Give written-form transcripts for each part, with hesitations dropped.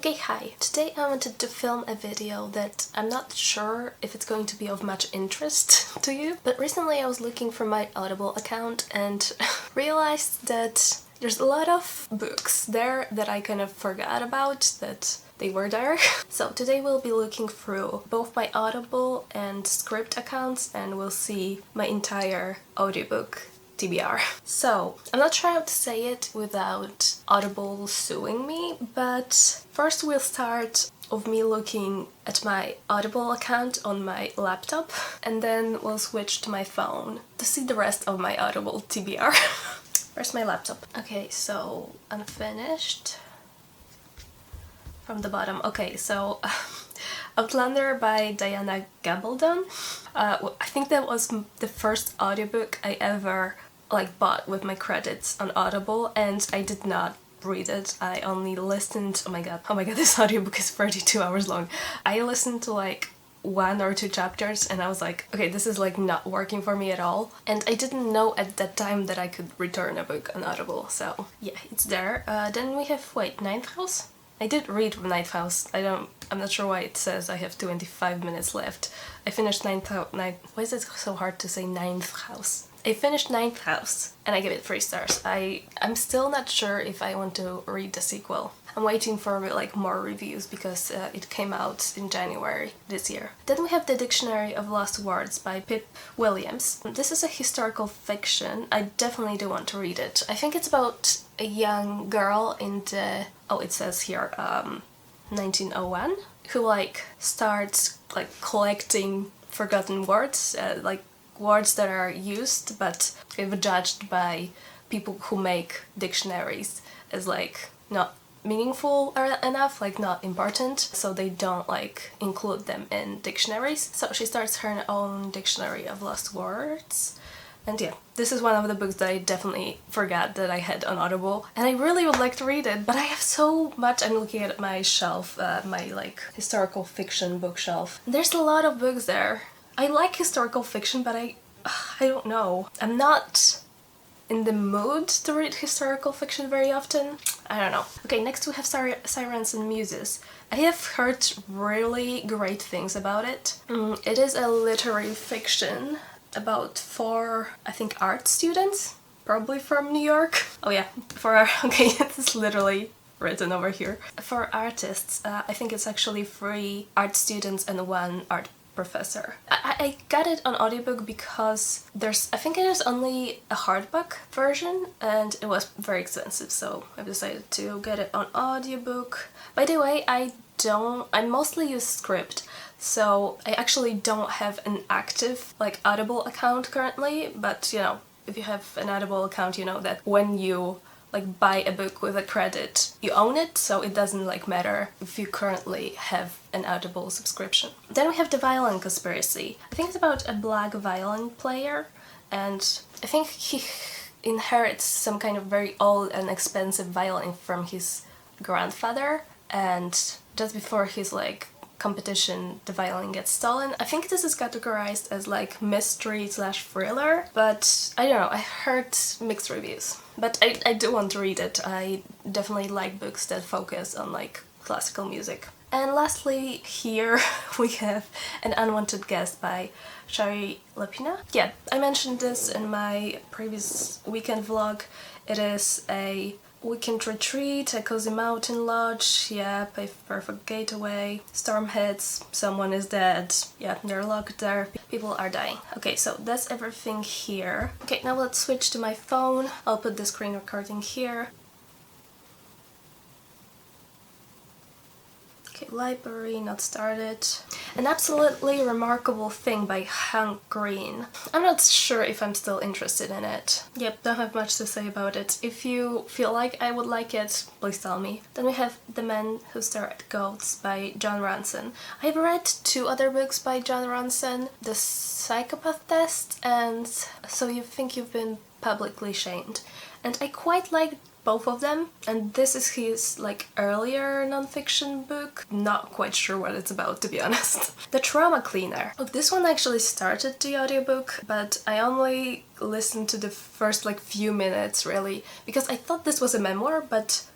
Okay, hi. Today I wanted to film a video that I'm not sure if it's going to be of much interest to you, but recently I was looking for my Audible account and realized that there's a lot of books there that I kind of forgot about that they were there. So today we'll be looking through both my Audible and Script accounts and we'll see my entire audiobook TBR. So, I'm not sure how to say it without Audible suing me, but first we'll start with me looking at my Audible account on my laptop, and then we'll switch to my phone to see the rest of my Audible TBR. Where's my laptop? Okay, so Unfinished from the bottom. Okay, so Outlander by Diana Gabaldon. I think that was the first audiobook I ever bought with my credits on Audible, and I did not read it. I only listened. Oh my god, this audiobook is 32 hours long. I listened to like 1 or 2 chapters and I was like, okay, this is like not working for me at all. And I didn't know at that time that I could return a book on Audible, so yeah, it's there. Then we have, wait, Ninth House? I did read Ninth House. I'm not sure why it says I have 25 minutes left. I finished Ninth House. Why is it so hard to say Ninth House? I finished Ninth House and I give it 3 stars. I'm still not sure if I want to read the sequel. I'm waiting for like more reviews because it came out in January this year. Then we have The Dictionary of Lost Words by Pip Williams. This is a historical fiction. I definitely do want to read it. I think it's about a young girl in the, oh, it says here, 1901, who starts collecting forgotten words, words that are used but judged by people who make dictionaries as not meaningful enough, not important, so they don't include them in dictionaries. So she starts her own dictionary of lost words. And yeah, this is one of the books that I definitely forgot that I had on Audible, and I really would like to read it, but I have so much. I'm looking at my shelf, my historical fiction bookshelf. There's a lot of books there. I like historical fiction, but I don't know. I'm not in the mood to read historical fiction very often. I don't know. Okay, next we have Sirens and Muses. I have heard really great things about it. It is a literary fiction about 4, I think, art students, probably from New York. Oh yeah, okay, it's literally written over here. For artists, I think it's actually 3 art students and 1 art professor. I got it on audiobook because I think there's only a hardback version and it was very expensive, so I decided to get it on audiobook. By the way, I mostly use Script, so I actually don't have an active Audible account currently, but you know, if you have an Audible account, you know that when you buy a book with a credit, you own it, so it doesn't matter if you currently have an Audible subscription. Then we have The Violin Conspiracy. I think it's about a black violin player, and I think he inherits some kind of very old and expensive violin from his grandfather, and just before his competition, the violin gets stolen. I think this is categorized as mystery / thriller, but I don't know, I heard mixed reviews. But I do want to read it. I definitely like books that focus on classical music. And lastly, here we have An Unwanted Guest by Shari Lapina. Yeah, I mentioned this in my previous weekend vlog. It is a weekend retreat, a cozy mountain lodge, yeah, a perfect getaway. Storm hits, someone is dead, yeah, they're locked there, people are dying. Okay, so that's everything here. Okay, now let's switch to my phone. I'll put the screen recording here. Okay, library, not started. An Absolutely Remarkable Thing by Hank Green. I'm not sure if I'm still interested in it. Yep, don't have much to say about it. If you feel like I would like it, please tell me. Then we have The Men Who Stare at Goats by John Ronson. I've read 2 other books by John Ronson, The Psychopath Test and So You Think You've Been Publicly Shamed. And I quite like both of them, and this is his earlier non-fiction book. Not quite sure what it's about, to be honest. The Trauma Cleaner. Oh, this one actually started the audiobook, but I only listened to the first few minutes really, because I thought this was a memoir, but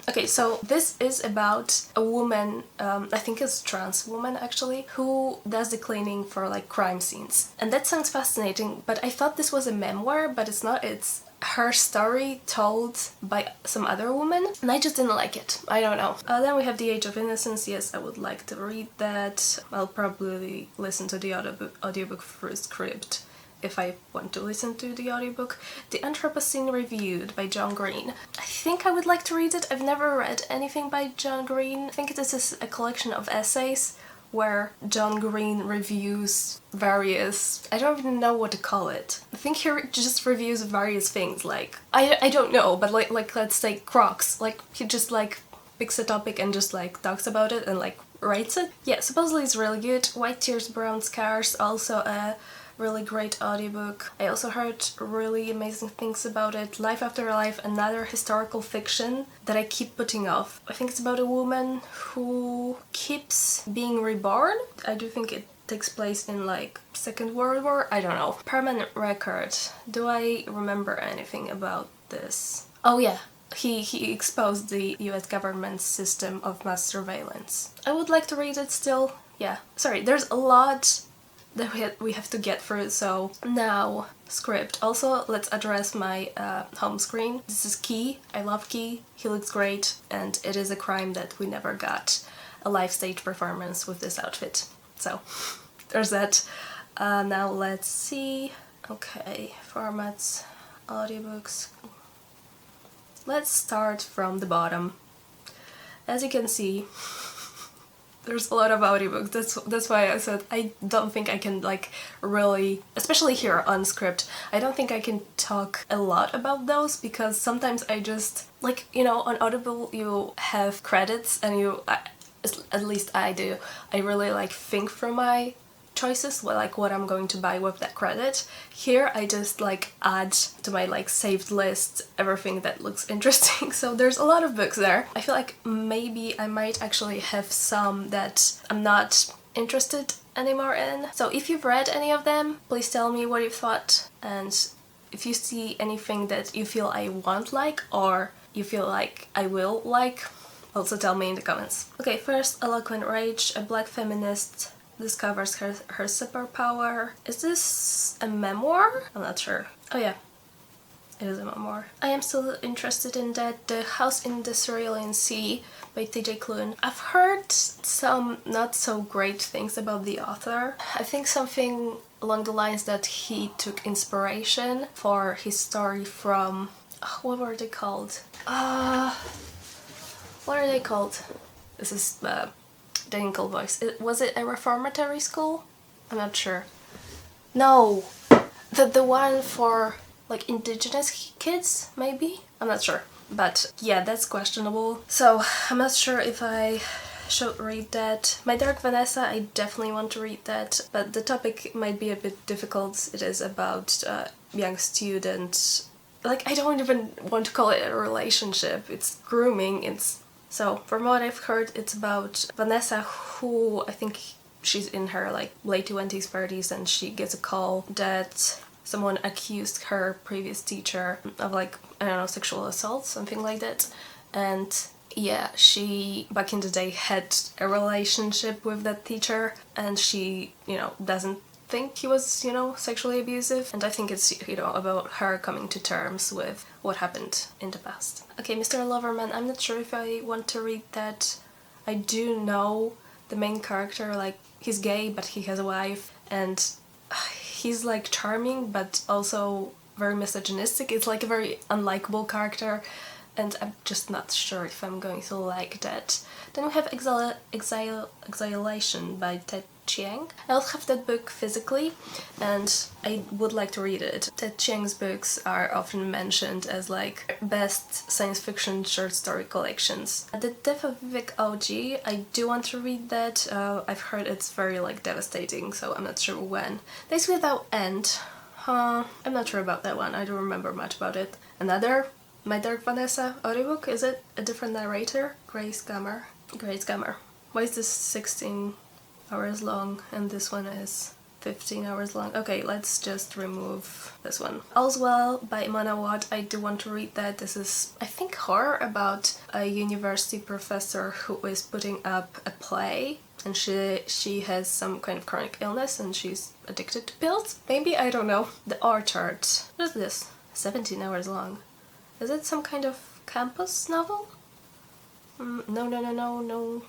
Okay, so this is about a woman, I think it's a trans woman actually, who does the cleaning for like crime scenes. And that sounds fascinating, but I thought this was a memoir, but it's not. It's her story told by some other woman, and I just didn't like it. I don't know. Then we have The Age of Innocence. Yes, I would like to read that. I'll probably listen to the audiobook through script if I want to listen to the audiobook. The Anthropocene Reviewed by John Green. I think I would like to read it. I've never read anything by John Green. I think this is a collection of essays where John Green reviews various, I don't even know what to call it. I think he just reviews various things, like, I don't know, but like let's say Crocs. Like, he just like picks a topic and just like talks about it and like writes it. Yeah, supposedly it's really good. White Tears, Brown Scars, also a really great audiobook. I also heard really amazing things about it. Life After Life, another historical fiction that I keep putting off. I think it's about a woman who keeps being reborn. I do think it takes place in like Second World War. I don't know. Permanent Record. Do I remember anything about this? Oh yeah. He exposed the US government's system of mass surveillance. I would like to read it still. Yeah. Sorry, there's a lot that we have to get through, so now script. Also, let's address my home screen. This is Key. I love Key. He looks great, and it is a crime that we never got a live stage performance with this outfit. So there's that. Now let's see. Okay, formats, audiobooks. Let's start from the bottom. As you can see, there's a lot of audiobooks. That's why I said I don't think I can like really, especially here on script, I don't think I can talk a lot about those, because sometimes I just like, you know, on Audible you have credits and you, at least I do, I really like think through my choices, like what I'm going to buy with that credit. Here I just like add to my like saved list everything that looks interesting. So there's a lot of books there. I feel like maybe I might actually have some that I'm not interested anymore in. So if you've read any of them, please tell me what you thought, and if you see anything that you feel I won't like or you feel like I will like, also tell me in the comments. Okay, first, Eloquent Rage, a black feminist discovers her superpower. Is this a memoir? I'm not sure. Oh yeah, it is a memoir. I am still interested in that. The House in the Cerulean Sea by TJ Klune. I've heard some not so great things about the author. I think something along the lines that he took inspiration for his story from, what were they called? What are they called? This is technical voice. Was it a reformatory school? I'm not sure. No, the one for like indigenous kids, maybe? I'm not sure. But yeah, that's questionable. So I'm not sure if I should read that. My Dark Vanessa, I definitely want to read that, but the topic might be a bit difficult. It is about young students. Like, I don't even want to call it a relationship. It's grooming. So, from what I've heard, it's about Vanessa, who I think she's in her like late 20s, 30s, and she gets a call that someone accused her previous teacher of like, I don't know, sexual assault, something like that. And yeah, she back in the day had a relationship with that teacher, and she, you know, doesn't think he was, you know, sexually abusive, and I think it's, you know, about her coming to terms with what happened in the past. Okay, Mr. Loverman, I'm not sure if I want to read that. I do know the main character, like, he's gay, but he has a wife, and he's like charming, but also very misogynistic. It's like a very unlikable character, and I'm just not sure if I'm going to like that. Then we have Exilation by Ted Chiang. I also have that book physically, and I would like to read it. Ted Chiang's books are often mentioned as like best science fiction short story collections. The Death of Vic OG, I do want to read that. I've heard it's very like devastating, so I'm not sure when. Days Without End. I'm not sure about that one. I don't remember much about it. Another My Dark Vanessa audiobook. Is it a different narrator? Grace Gummer. Why is this 16 hours long and this one is 15 hours long. Okay, let's just remove this one. All's Well by Mona Watt. I do want to read that. This is, I think, horror about a university professor who is putting up a play, and she has some kind of chronic illness and she's addicted to pills. Maybe, I don't know. The Orchard. What is this? 17 hours long. Is it some kind of campus novel? No.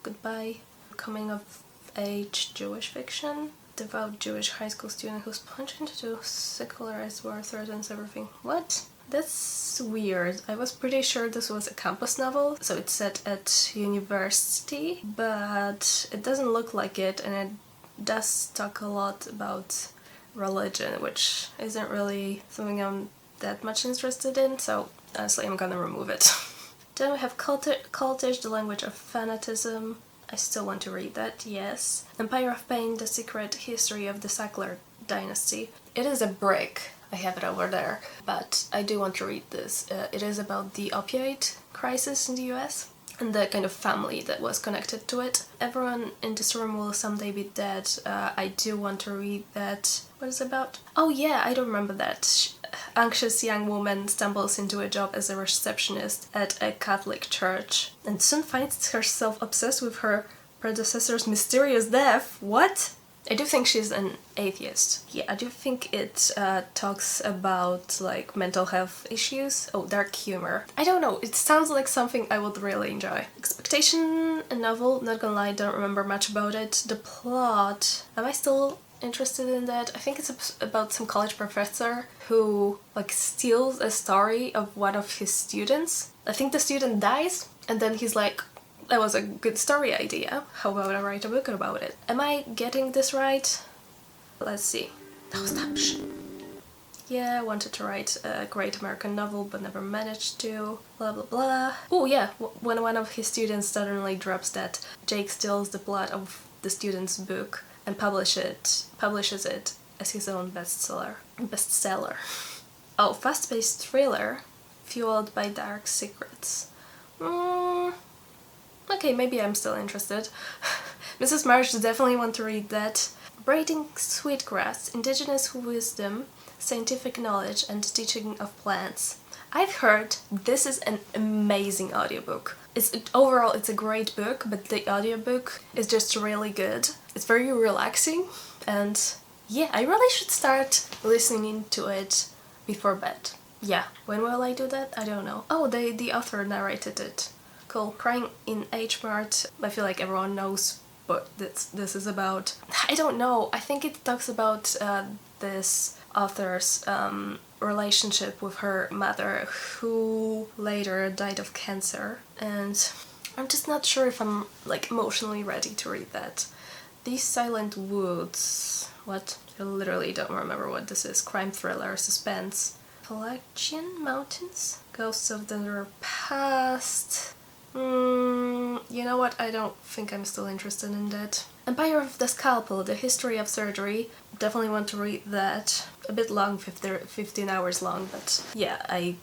Goodbye. Coming of age Jewish fiction. Devout Jewish high school student who's plunged into secularized war threatens everything. What? That's weird. I was pretty sure this was a campus novel, so it's set at university, but it doesn't look like it, and it does talk a lot about religion, which isn't really something I'm that much interested in, so honestly I'm gonna remove it. Then we have Cultish, The Language of Fanatism. I still want to read that, yes. Empire of Pain, The Secret History of the Sackler Dynasty. It is a brick. I have it over there, but I do want to read this. It is about the opioid crisis in the US and the kind of family that was connected to it. Everyone in this room will someday be dead. I do want to read that. What is it about? Oh yeah, I don't remember that. Anxious young woman stumbles into a job as a receptionist at a Catholic church and soon finds herself obsessed with her predecessor's mysterious death. What? I do think she's an atheist. Yeah, I do think it talks about like mental health issues. Oh, dark humor. I don't know, it sounds like something I would really enjoy. Expectation, a novel, not gonna lie, don't remember much about it. The plot, am I still interested in that? I think it's about some college professor who like steals a story of one of his students. I think the student dies and then he's like, that was a good story idea. How about I write a book about it? Am I getting this right? Let's see. Oh, stop. Yeah, I wanted to write a great American novel but never managed to. Blah blah blah. Oh yeah, when one of his students suddenly drops dead, Jake steals the plot of the student's book and publishes it as his own bestseller. Oh, fast-paced thriller fueled by dark secrets. Okay, maybe I'm still interested. Mrs. March definitely want to read that. Braiding Sweetgrass, Indigenous Wisdom, Scientific Knowledge and Teaching of Plants. I've heard this is an amazing audiobook. Overall it's a great book, but the audiobook is just really good. It's very relaxing and yeah, I really should start listening to it before bed. Yeah, when will I do that? I don't know. Oh, the author narrated it. Cool. Crying in H-Mart. I feel like everyone knows what this is about. I don't know. I think it talks about this author's relationship with her mother, who later died of cancer, and I'm just not sure if I'm like emotionally ready to read that. These Silent Woods. What? I literally don't remember what this is. Crime thriller, suspense. Appalachian Mountains? Ghosts of the Past. You know what? I don't think I'm still interested in that. Empire of the Scalpel, The History of Surgery. Definitely want to read that. A bit long, 15 hours long, but yeah,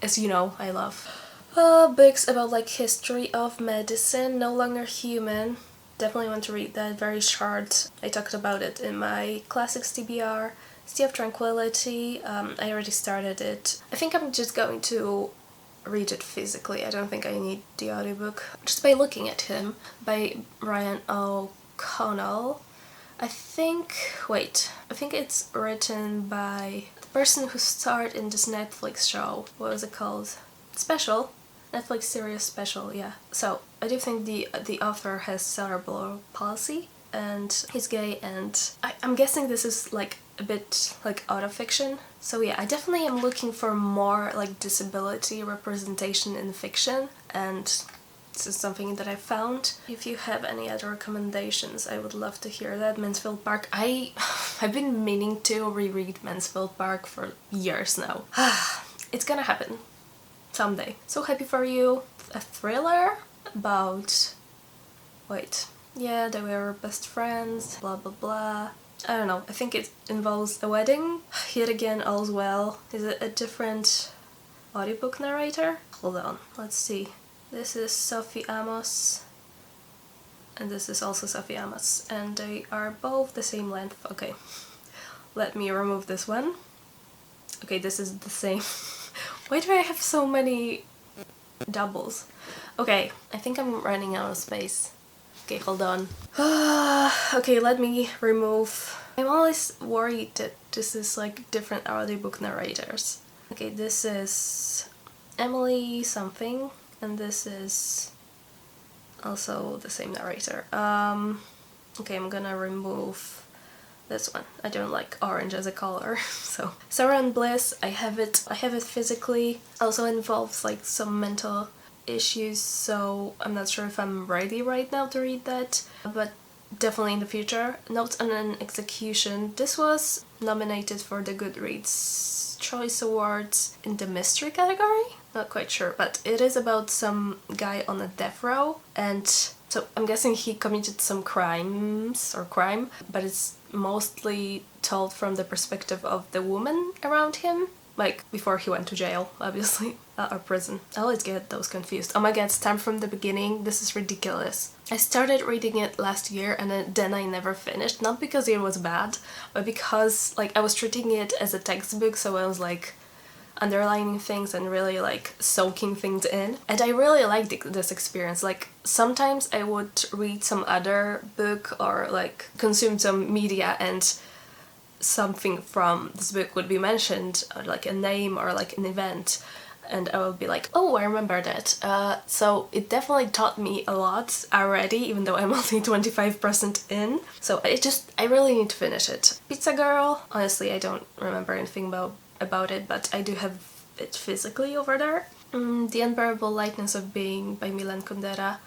as you know, I love books about like history of medicine. No Longer Human. Definitely want to read that. Very short. I talked about it in my classics TBR. Sea of Tranquility. I already started it. I think I'm just going to read it physically. I don't think I need the audiobook. Just by looking at him, by Ryan O'Connell. I think it's written by the person who starred in this Netflix show. What was it called? Special? Netflix series Special, yeah. So, I do think the author has cerebral palsy and he's gay, and I'm guessing this is like a bit like autofiction. So yeah, I definitely am looking for more like disability representation in fiction, and this is something that I found. If you have any other recommendations, I would love to hear that. Mansfield Park. I've been meaning to reread Mansfield Park for years now. It's gonna happen someday. So happy for you. A thriller about... wait. Yeah, they were best friends, blah blah blah. I don't know, I think it involves a wedding. Yet again, All's Well. Is it a different audiobook narrator? Hold on, let's see. This is Sophie Amos. and this is also Safiyama's, and they are both the same length. Okay, let me remove this one. Okay, this is the same. Why do I have so many doubles? Okay, I think I'm running out of space. Okay, hold on. Okay, let me remove. I'm always worried that this is like different audiobook narrators. Okay, this is Emily something, and this is also the same narrator. Okay, I'm gonna remove this one. I don't like orange as a color. So Sorrow and Bliss, I have it physically. Also involves like some mental issues, so I'm not sure if I'm ready right now to read that, but definitely in the future. Notes on an Execution. This was nominated for the Goodreads Choice Awards in the mystery category? Not quite sure, but it is about some guy on a death row, and so I'm guessing he committed some crime, but it's mostly told from the perspective of the woman around him, like before he went to jail, obviously, or prison. I always get those confused. Oh my god, start from the beginning, this is ridiculous. I started reading it last year and then I never finished, not because it was bad, but because like I was treating it as a textbook, so I was like underlining things and really like soaking things in, and I really liked this experience. Like sometimes I would read some other book or like consume some media and something from this book would be mentioned, or like a name or like an event, and I would be like, oh, I remember that. So it definitely taught me a lot already, even though I'm only 25% in. So I really need to finish it. Pizza Girl, honestly I don't remember anything about it, but I do have it physically over there. The Unbearable Lightness of Being by Milan Kundera.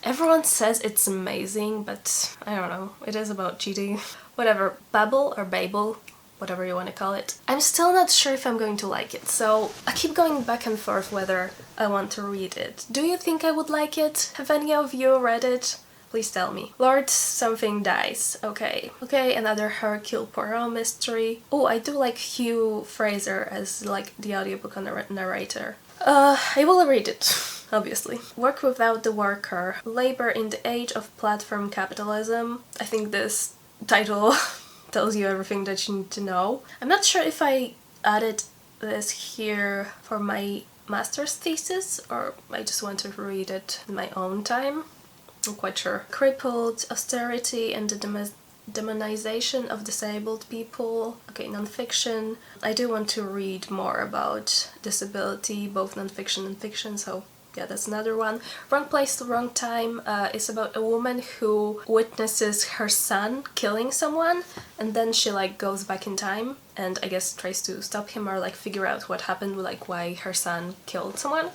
Everyone says it's amazing, but I don't know, it is about cheating. Whatever, Babel or Babel, whatever you want to call it. I'm still not sure if I'm going to like it, so I keep going back and forth whether I want to read it. Do you think I would like it? Have any of you read it? Please tell me. Lord Something Dies. Okay, another Hercule Poirot mystery. Oh, I do like Hugh Fraser as like the audiobook narrator. I will read it, obviously. Work Without the Worker. Labor in the Age of Platform Capitalism. I think this title tells you everything that you need to know. I'm not sure if I added this here for my master's thesis or I just want to read it in my own time. I'm quite sure. Crippled, Austerity and the Demonization of Disabled People. Okay, nonfiction. I do want to read more about disability, both nonfiction and fiction, so yeah, that's another one. Wrong Place, Wrong Time is about a woman who witnesses her son killing someone, and then she like goes back in time and I guess tries to stop him or like figure out what happened, like why her son killed someone.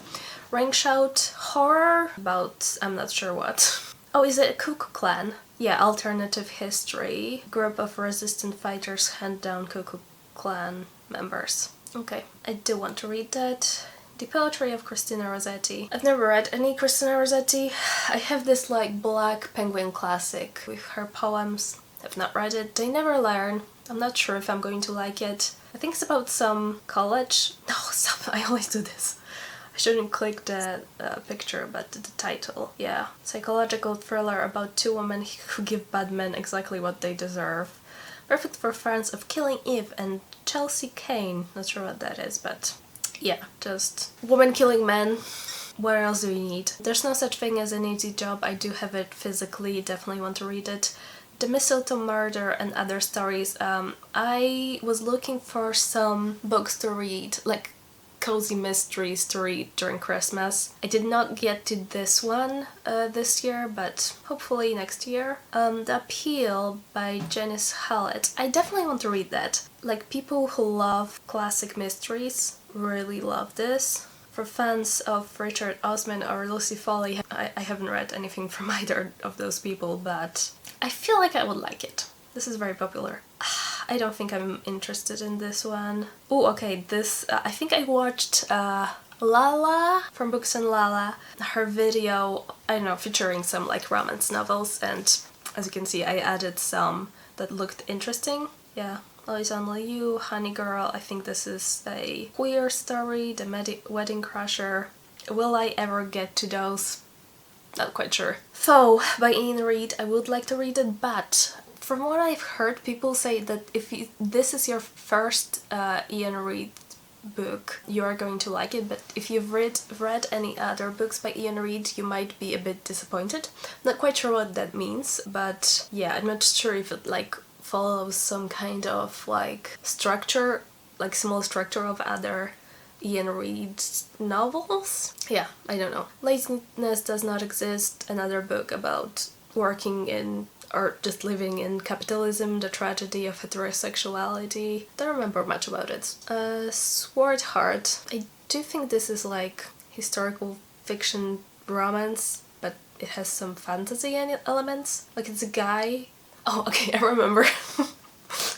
Ring Shout, horror about I'm not sure what. Oh, is it a Ku Klux Klan? Yeah, alternative history. Group of resistant fighters hunt down Ku Klux Klan members. Okay, I do want to read that. The Poetry of Christina Rossetti. I've never read any Christina Rossetti. I have this like Black Penguin classic with her poems. I've not read it. They Never Learn. I'm not sure if I'm going to like it. I think it's about some college. No, I always do this. I shouldn't click the picture, but the title. Yeah. Psychological thriller about two women who give bad men exactly what they deserve. Perfect for fans of Killing Eve and Chelsea Kane. Not sure what that is, but yeah, just woman killing men. What else do you need? There's no such thing as an easy job. I do have it physically, definitely want to read it. The Mistletoe Murder and Other Stories. I was looking for some books to read, like cozy mysteries to read during Christmas. I did not get to this one this year, but hopefully next year. The Appeal by Janice Hallett. I definitely want to read that. Like, people who love classic mysteries really love this. For fans of Richard Osman or Lucy Foley, I haven't read anything from either of those people, but I feel like I would like it. This is very popular. I don't think I'm interested in this one. Oh, okay, this, I think I watched Lala from Books and Lala, her video, I don't know, featuring some like romance novels, and as you can see I added some that looked interesting. Yeah, Always Only You, Honey Girl, I think this is a queer story, The Wedding Crusher. Will I ever get to those? Not quite sure. Foe by Ian Reid. I would like to read it, but from what I've heard, people say that if this is your first Ian Reid book, you are going to like it, but if you've read any other books by Ian Reid, you might be a bit disappointed. Not quite sure what that means, but yeah, I'm not sure if it like follows some kind of like structure, like small structure of other Ian Reid novels. Yeah, I don't know. Laziness Does Not Exist, another book about working in or just living in capitalism, the tragedy of heterosexuality. Don't remember much about it. Sword Heart. I do think this is like historical fiction romance, but it has some fantasy elements. Like it's a guy. Oh, okay, I remember.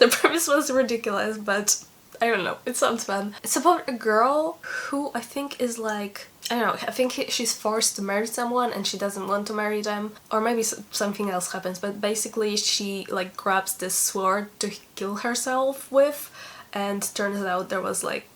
The premise was ridiculous, but I don't know, it sounds fun. It's about a girl who I think is like, I don't know, I think she's forced to marry someone and she doesn't want to marry them, or maybe something else happens, but basically she like grabs this sword to kill herself with, and turns out there was like,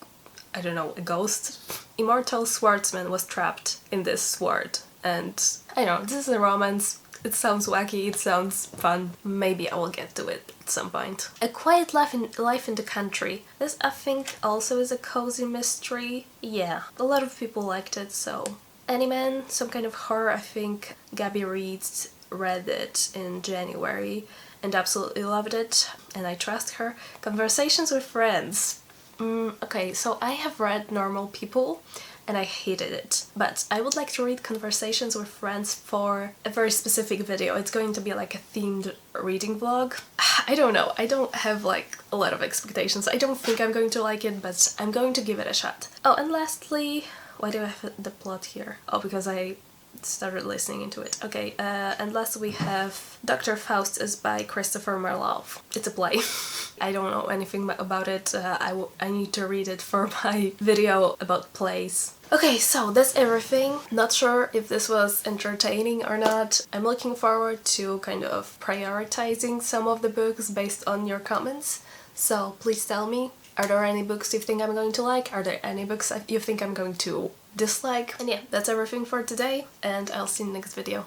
I don't know, a ghost. Immortal swordsman was trapped in this sword, and I don't know, this is a romance. It sounds wacky, it sounds fun. Maybe I will get to it at some point. A Quiet Life in the Country. This I think also is a cozy mystery. Yeah, a lot of people liked it, so. Anyman, some kind of horror. I think Gabby Reeds read it in January and absolutely loved it, and I trust her. Conversations with Friends. Okay, so I have read Normal People and I hated it, but I would like to read Conversations with Friends for a very specific video. It's going to be like a themed reading vlog. I don't know, I don't have like a lot of expectations. I don't think I'm going to like it, but I'm going to give it a shot. Oh, and lastly, why do I have the plot here? Oh, because I started listening into it. Okay, and last we have Dr. Faustus by Christopher Marlowe. It's a play. I don't know anything about it. I need to read it for my video about plays. Okay, so that's everything. Not sure if this was entertaining or not. I'm looking forward to kind of prioritizing some of the books based on your comments. So please tell me, are there any books you think I'm going to like? Are there any books you think I'm going to dislike? And yeah, that's everything for today, and I'll see you in the next video.